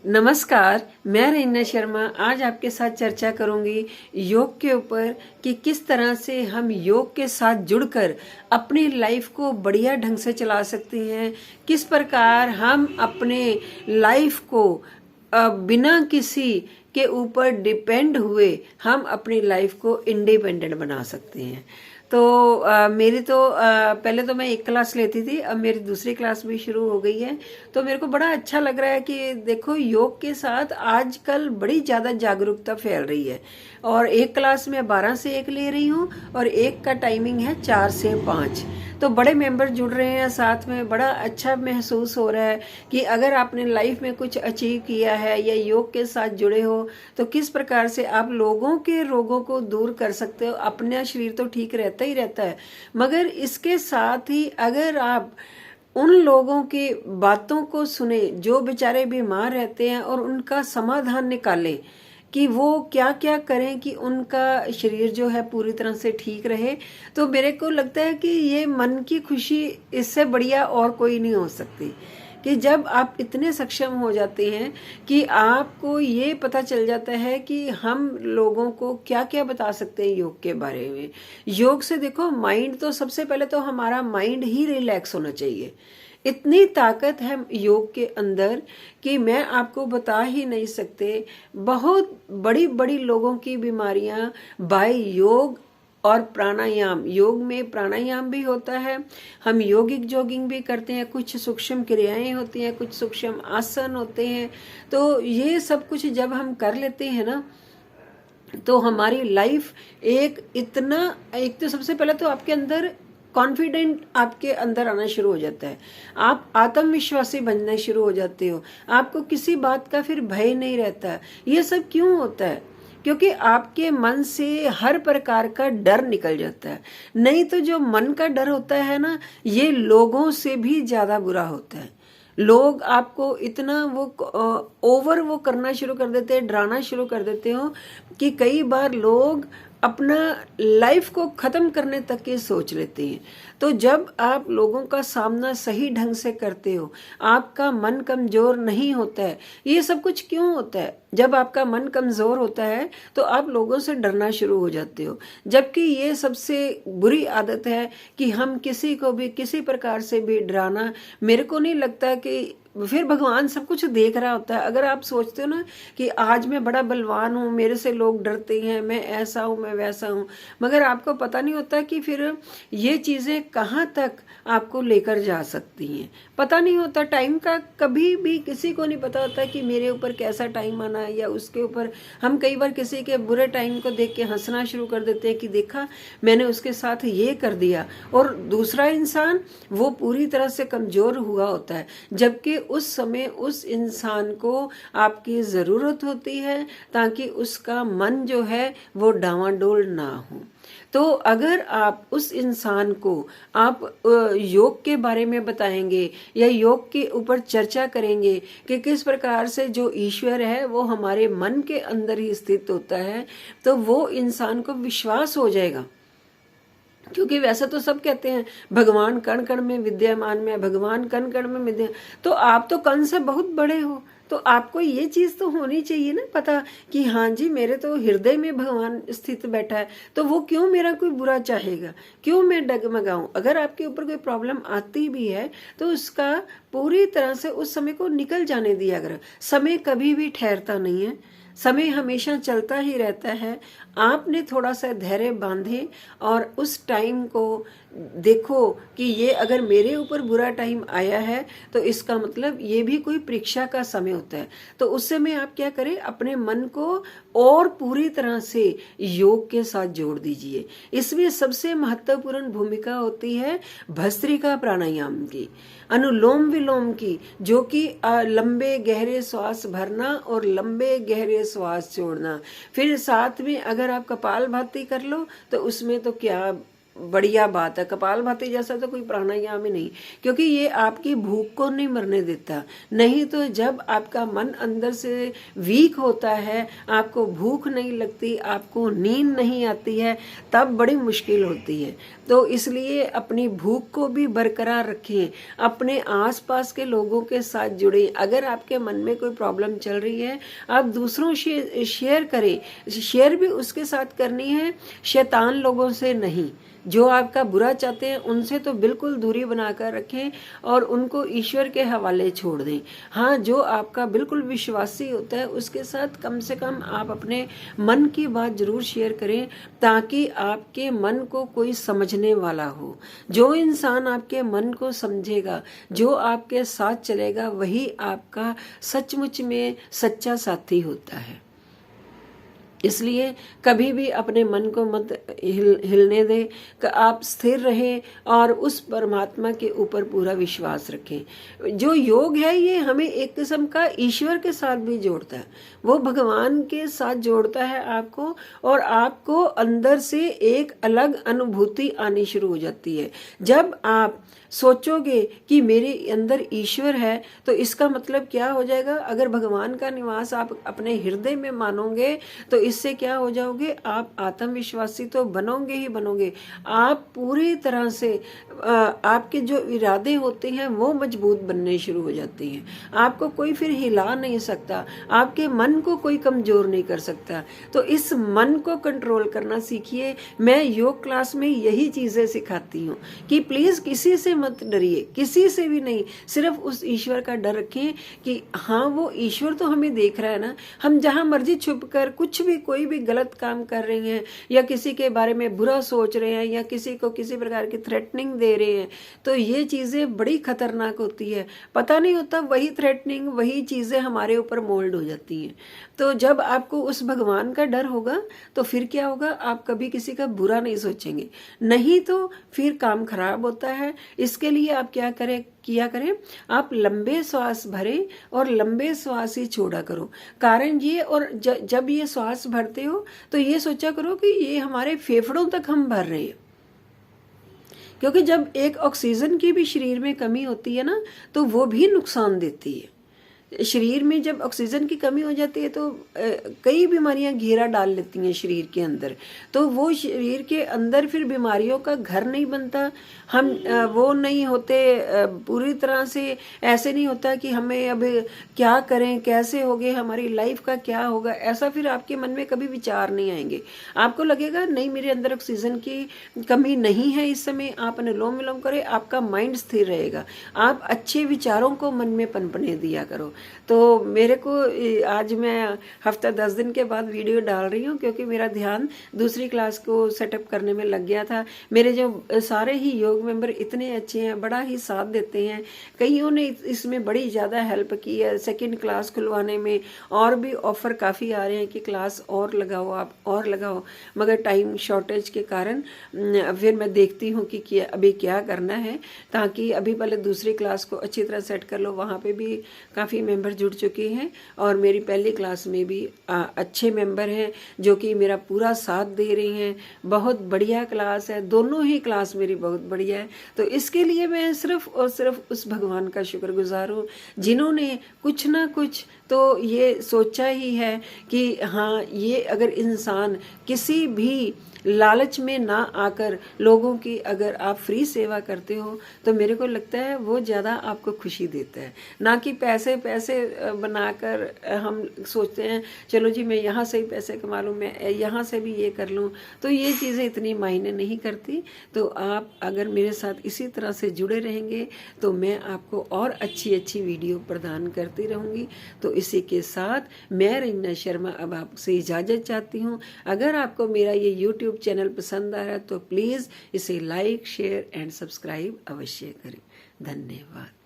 नमस्कार, मैं रहीना शर्मा आज आपके साथ चर्चा करूंगी योग के ऊपर कि किस तरह से हम योग के साथ जुड़कर अपनी लाइफ को बढ़िया ढंग से चला सकते हैं। किस प्रकार हम अपने लाइफ को बिना किसी के ऊपर डिपेंड हुए हम अपनी लाइफ को इंडिपेंडेंट बना सकते हैं। तो मेरी तो पहले तो मैं एक क्लास लेती थी, अब मेरी दूसरी क्लास भी शुरू हो गई है। तो मेरे को बड़ा अच्छा लग रहा है कि देखो योग के साथ आजकल बड़ी ज़्यादा जागरूकता फैल रही है। और एक क्लास में 12 से 1 ले रही हूँ और एक का टाइमिंग है 4 से 5। तो बड़े मेंबर जुड़ रहे हैं साथ में, बड़ा अच्छा महसूस हो रहा है कि अगर आपने लाइफ में कुछ अचीव किया है या योग के साथ जुड़े हो तो किस प्रकार से आप लोगों के रोगों को दूर कर सकते हो। अपना शरीर तो ठीक रहता ही रहता है, मगर इसके साथ ही अगर आप उन लोगों की बातों को सुने जो बेचारे बीमार रहते हैं और उनका समाधान निकालें कि वो क्या क्या करें कि उनका शरीर जो है पूरी तरह से ठीक रहे, तो मेरे को लगता है कि ये मन की खुशी इससे बढ़िया और कोई नहीं हो सकती। कि जब आप इतने सक्षम हो जाते हैं कि आपको ये पता चल जाता है कि हम लोगों को क्या क्या बता सकते हैं योग के बारे में। योग से देखो, माइंड तो सबसे पहले तो हमारा माइंड ही रिलैक्स होना चाहिए। इतनी ताकत है योग के अंदर कि मैं आपको बता ही नहीं सकते। बहुत बड़ी बड़ी लोगों की बीमारियां बाय योग और प्राणायाम, योग में प्राणायाम भी होता है, हम योगिक जॉगिंग भी करते हैं, कुछ सूक्ष्म क्रियाएं होती हैं, कुछ सूक्ष्म आसन होते हैं। तो ये सब कुछ जब हम कर लेते हैं ना तो हमारी लाइफ एक तो सबसे पहले तो आपके अंदर कॉन्फिडेंट आपके अंदर आना शुरू हो जाता है। आप आत्मविश्वासी बनना शुरू हो जाते हो, आपको किसी बात का फिर भय नहीं रहता। ये सब क्यों होता है? क्योंकि आपके मन से हर प्रकार का डर निकल जाता है। नहीं तो जो मन का डर होता है ना, ये लोगों से भी ज्यादा बुरा होता है। लोग आपको इतना ओवर वो करना शुरू कर देते हैं, डराना शुरू कर देते हो कि कई बार लोग अपना लाइफ को खत्म करने तक के सोच लेते हैं। तो जब आप लोगों का सामना सही ढंग से करते हो, आपका मन कमजोर नहीं होता है। ये सब कुछ क्यों होता है? जब आपका मन कमजोर होता है तो आप लोगों से डरना शुरू हो जाते हो, जबकि ये सबसे बुरी आदत है कि हम किसी को भी किसी प्रकार से भी डराना। मेरे को नहीं लगता कि फिर भगवान सब कुछ देख रहा होता है। अगर आप सोचते हो ना कि आज मैं बड़ा बलवान हूँ, मेरे से लोग डरते हैं, मैं ऐसा हूँ, मैं वैसा हूँ, मगर आपको पता नहीं होता कि फिर ये चीजें कहाँ तक आपको लेकर जा सकती हैं। पता नहीं होता टाइम का, कभी भी किसी को नहीं पता होता कि मेरे ऊपर कैसा टाइम आना है या उसके ऊपर। हम कई बार किसी के बुरे टाइम को देख के हंसना शुरू कर देते हैं कि देखा मैंने उसके साथ ये कर दिया, और दूसरा इंसान वो पूरी तरह से कमजोर हुआ होता है, जबकि उस समय उस इंसान को आपकी जरूरत होती है ताकि उसका मन जो है वो डावाडोल ना हो। तो अगर आप उस इंसान को आप योग के बारे में बताएंगे या योग के ऊपर चर्चा करेंगे कि किस प्रकार से जो ईश्वर है वो हमारे मन के अंदर ही स्थित होता है, तो वो इंसान को विश्वास हो जाएगा। क्योंकि वैसा तो सब कहते हैं भगवान कण कण में विद्यमान में, भगवान कण कण में विद्या। तो आप तो कण से बहुत बड़े हो, तो आपको ये चीज तो होनी चाहिए ना पता कि हाँ जी मेरे तो हृदय में भगवान स्थित बैठा है, तो वो क्यों मेरा कोई बुरा चाहेगा, क्यों मैं डगमगाऊं। अगर आपके ऊपर कोई प्रॉब्लम आती भी है तो उसका पूरी तरह से उस समय को निकल जाने दिया करो। समय कभी भी ठहरता नहीं है, समय हमेशा चलता ही रहता है। आपने थोड़ा सा धैर्य बांधे और उस टाइम को देखो कि ये अगर मेरे ऊपर बुरा टाइम आया है तो इसका मतलब ये भी कोई परीक्षा का समय होता है। तो उस समय आप क्या करें, अपने मन को और पूरी तरह से योग के साथ जोड़ दीजिए। इसमें सबसे महत्वपूर्ण भूमिका होती है भस्त्रिका प्राणायाम की, अनुलोम विलोम की, जो कि लंबे गहरे श्वास भरना और लंबे गहरे श्वास छोड़ना। फिर साथ में अगर आप कपालभाति कर लो तो उसमें तो क्या बढ़िया बात है। कपालभाति जैसा तो कोई प्राणायाम ही नहीं, क्योंकि ये आपकी भूख को नहीं मरने देता। नहीं तो जब आपका मन अंदर से वीक होता है, आपको भूख नहीं लगती, आपको नींद नहीं आती है, तब बड़ी मुश्किल होती है। तो इसलिए अपनी भूख को भी बरकरार रखें, अपने आसपास के लोगों के साथ जुड़ें। अगर आपके मन में कोई प्रॉब्लम चल रही है, आप दूसरों से शेयर करें। शेयर भी उसके साथ करनी है, शैतान लोगों से नहीं। जो आपका बुरा चाहते हैं उनसे तो बिल्कुल दूरी बनाकर रखें और उनको ईश्वर के हवाले छोड़ दें। हाँ, जो आपका बिल्कुल विश्वासी होता है उसके साथ कम से कम आप अपने मन की बात जरूर शेयर करें, ताकि आपके मन को कोई समझने वाला हो। जो इंसान आपके मन को समझेगा, जो आपके साथ चलेगा, वही आपका सचमुच में सच्चा साथी होता है। इसलिए कभी भी अपने मन को मत हिलने दें, कि आप स्थिर रहें और उस परमात्मा के ऊपर पूरा विश्वास रखें। जो योग है ये हमें एक किस्म का ईश्वर के साथ भी जोड़ता है, वो भगवान के साथ जोड़ता है आपको, और आपको अंदर से एक अलग अनुभूति आनी शुरू हो जाती है। जब आप सोचोगे कि मेरे अंदर ईश्वर है, तो इसका मतलब क्या हो जाएगा? अगर भगवान का निवास आप अपने हृदय में मानोगे, तो इससे क्या हो जाओगे? आप आत्मविश्वासी तो बनोगे ही बनोगे। आप पूरी तरह से आपके जो इरादे होते हैं वो मजबूत बनने शुरू हो जाते हैं। आपको कोई फिर हिला नहीं सकता, आपके मन को कोई कमजोर नहीं कर सकता। तो इस मन को कंट्रोल करना सीखिए। मैं योग क्लास में यही चीजें सिखाती हूँ कि प्लीज किसी से मत डरिए, किसी से भी नहीं। सिर्फ उस ईश्वर का डर रखें कि हाँ, वो ईश्वर तो हमें देख रहा है ना। हम जहां मर्जी छुप कर कुछ भी, कोई भी गलत काम कर रहे हैं, या किसी के बारे में बुरा सोच रहे हैं, या किसी को किसी प्रकार की थ्रेटनिंग दे रहे हैं, तो ये चीजें बड़ी खतरनाक होती है। पता नहीं होता वही थ्रेटनिंग, वही चीजें हमारे ऊपर मोल्ड हो जाती हैं। तो जब आपको उस भगवान का डर होगा, तो फिर क्या होगा? आप कभी किसी का बुरा नहीं सोचेंगे, नहीं तो फिर काम खराब होता है। इसके लिए आप क्या करें, आप लंबे श्वास भरें और लंबे श्वास ही छोड़ा करो। कारण ये, और जब ये श्वास भरते हो तो ये सोचा करो कि ये हमारे फेफड़ों तक हम भर रहे हैं, क्योंकि जब एक ऑक्सीजन की भी शरीर में कमी होती है ना, तो वो भी नुकसान देती है। शरीर में जब ऑक्सीजन की कमी हो जाती है तो कई बीमारियां घेरा डाल लेती हैं शरीर के अंदर। तो वो शरीर के अंदर फिर बीमारियों का घर नहीं बनता। हम वो नहीं होते पूरी तरह से, ऐसे नहीं होता कि हमें अब क्या करें, कैसे होगे, हमारी लाइफ का क्या होगा, ऐसा फिर आपके मन में कभी विचार नहीं आएंगे। आपको लगेगा नहीं, मेरे अंदर ऑक्सीजन की कमी नहीं है इस समय। आप अनुलोम विलोम करें, आपका माइंड स्थिर रहेगा। आप अच्छे विचारों को मन में पनपने दिया करो। तो मेरे को आज मैं हफ्ता 10 दिन के बाद वीडियो डाल रही हूँ, क्योंकि मेरा ध्यान दूसरी क्लास को सेटअप करने में लग गया था। मेरे जो सारे ही योग मेंबर इतने अच्छे हैं, बड़ा ही साथ देते हैं। कईयों ने इसमें बड़ी ज़्यादा हेल्प की है सेकंड क्लास खुलवाने में, और भी ऑफर काफ़ी आ रहे हैं कि क्लास और लगाओ, आप और लगाओ, मगर टाइम शॉर्टेज के कारण फिर मैं देखती हूँ कि अभी क्या करना है, ताकि अभी पहले दूसरी क्लास को अच्छी तरह सेट कर लो। वहाँ पे भी काफ़ी मेंबर जुड़ चुके हैं, और मेरी पहली क्लास में भी अच्छे मेंबर हैं जो कि मेरा पूरा साथ दे रहे हैं। बहुत बढ़िया क्लास है, दोनों ही क्लास मेरी बहुत बढ़िया है। तो इसके लिए मैं सिर्फ और सिर्फ उस भगवान का शुक्रगुजार हूँ, जिन्होंने कुछ ना कुछ तो ये सोचा ही है कि हाँ, ये अगर इंसान किसी भी लालच में ना आकर लोगों की अगर आप फ्री सेवा करते हो, तो मेरे को लगता है वो ज़्यादा आपको खुशी देता है। ना कि पैसे बनाकर हम सोचते हैं चलो जी मैं यहाँ से ही पैसे कमा लूँ, मैं यहाँ से भी ये कर लूँ, तो ये चीज़ें इतनी मायने नहीं करती। तो आप अगर मेरे साथ इसी तरह से जुड़े रहेंगे तो मैं आपको और अच्छी अच्छी वीडियो प्रदान करती रहूँगी। तो इसी के साथ मैं रंजना शर्मा अब आपसे इजाज़त चाहती हूँ। अगर आपको मेरा ये YouTube चैनल पसंद आ रहा है तो प्लीज़ इसे लाइक, शेयर एंड सब्सक्राइब अवश्य करें। धन्यवाद।